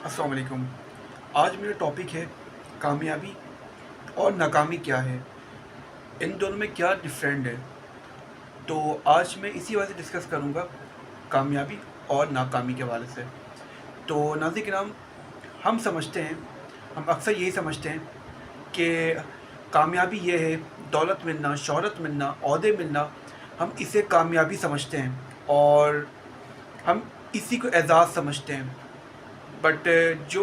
अस्सलाम वालेकुम। आज मेरा टॉपिक है कामयाबी और नाकामी क्या है, इन दोनों में क्या डिफरेंट है। तो आज मैं इसी वजह से डिस्कस करूँगा कामयाबी और नाकामी के हवाले से। तो नाज़रीन किराम, हम समझते हैं, हम अक्सर यही समझते हैं कि कामयाबी ये है दौलत मिलना, शोहरत मिलना, ओहदे मिलना। हम इसे कामयाबी समझते हैं और हम इसी को एजाज़ समझते हैं। बट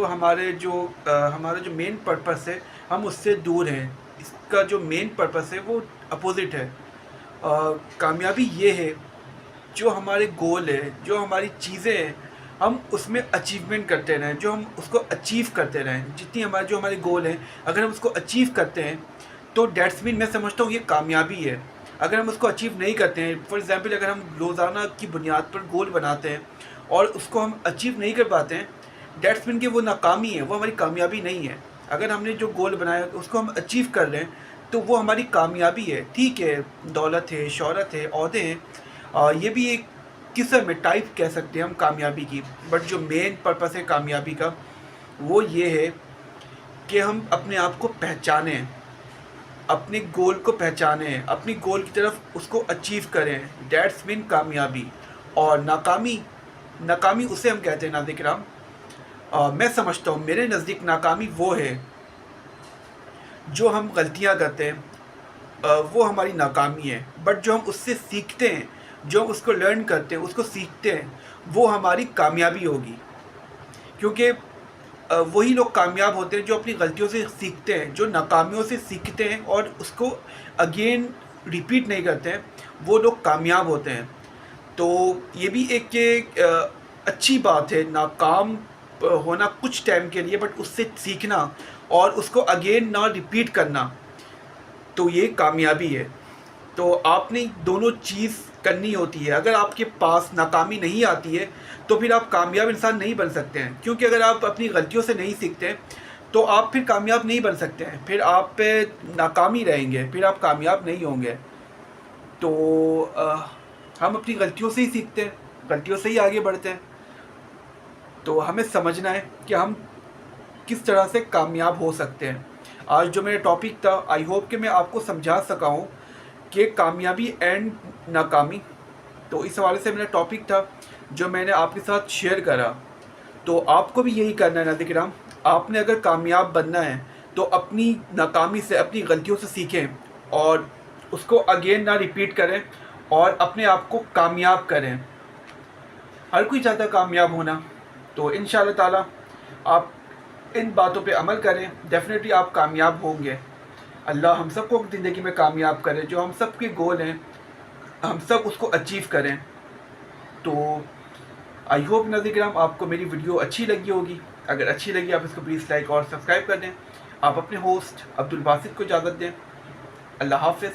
हमारा जो मेन पर्पस है, हम उससे दूर हैं। इसका जो मेन पर्पस है वो अपोज़िट है। कामयाबी ये है जो हमारे गोल है, जो हमारी चीज़ें हैं, हम उसमें अचीवमेंट करते रहें, जो हम उसको अचीव करते रहें। जो हमारे गोल हैं, अगर हम उसको अचीव करते हैं तो डेट्स मीन मैं समझता हूँ ये कामयाबी है। अगर हम उसको अचीव नहीं करते हैं, फॉर एग्ज़ाम्पल अगर हम रोज़ाना की बुनियाद पर गोल बनाते हैं और उसको हम अचीव नहीं कर पाते हैं, डेट्स मीन कि वो नाकामी है, वो हमारी कामयाबी नहीं है। अगर हमने जो गोल बनाया उसको हम अचीव कर लें तो वो हमारी कामयाबी है। ठीक है, दौलत है, शोहरत है, ओहदे हैं, ये भी एक किस्म है, टाइप कह सकते हैं हम कामयाबी की। बट जो मेन पर्पस है कामयाबी का वो ये है कि हम अपने आप को पहचानें, अपने गोल को पहचानें, अपनी गोल की तरफ उसको अचीव करें। डेट्स मीन कामयाबी। और नाकामी, नाकामी उसे हम कहते हैं नाज़रीन किराम, मैं समझता हूँ मेरे नज़दीक नाकामी वो है जो हम गलतियाँ करते हैं, वो हमारी नाकामी है। बट जो हम उससे सीखते हैं, जो हम उसको लर्न करते हैं, उसको सीखते हैं, वो हमारी कामयाबी होगी। क्योंकि वही लोग कामयाब होते हैं जो अपनी गलतियों से सीखते हैं, जो नाकामियों से सीखते हैं और उसको अगेन रिपीट नहीं करते हैं, वो लोग कामयाब होते हैं। तो ये भी अच्छी बात है, नाकाम होना कुछ टाइम के लिए, बट उससे सीखना और उसको अगेन ना रिपीट करना, तो ये कामयाबी है। तो आपने दोनों चीज़ करनी होती है। अगर आपके पास नाकामी नहीं आती है तो फिर आप कामयाब इंसान नहीं बन सकते हैं, क्योंकि अगर आप अपनी गलतियों से नहीं सीखते तो आप फिर कामयाब नहीं बन सकते हैं, फिर आप पे नाकामी रहेंगे, फिर आप कामयाब नहीं होंगे। तो हम अपनी गलतियों से ही सीखते हैं, गलतियों से ही आगे बढ़ते हैं। तो हमें समझना है कि हम किस तरह से कामयाब हो सकते हैं। आज जो मेरा टॉपिक था, आई होप कि मैं आपको समझा सका हूँ कि कामयाबी एंड नाकामी। तो इस हवाले से मेरा टॉपिक था जो मैंने आपके साथ शेयर करा। तो आपको भी यही करना है नाज़रीन किराम। आपने अगर कामयाब बनना है तो अपनी नाकामी से, अपनी गलतियों से सीखें और उसको अगेन ना रिपीट करें और अपने आप को कामयाब करें। हर कोई चाहता है कामयाब होना। तो इंशाअल्लाह ताला आप इन बातों पे अमल करें, डेफिनेटली आप कामयाब होंगे। अल्लाह हम सबको ज़िंदगी में कामयाब करे, जो हम सब के गोल हैं हम सब उसको अचीव करें। तो आई होप नाज़रीन किराम आपको मेरी वीडियो अच्छी लगी होगी। अगर अच्छी लगी आप इसको प्लीज़ लाइक और सब्सक्राइब कर दें। आप अपने होस्ट अब्दुल बासित को इजाज़त दें। अल्लाह हाफ़िज़।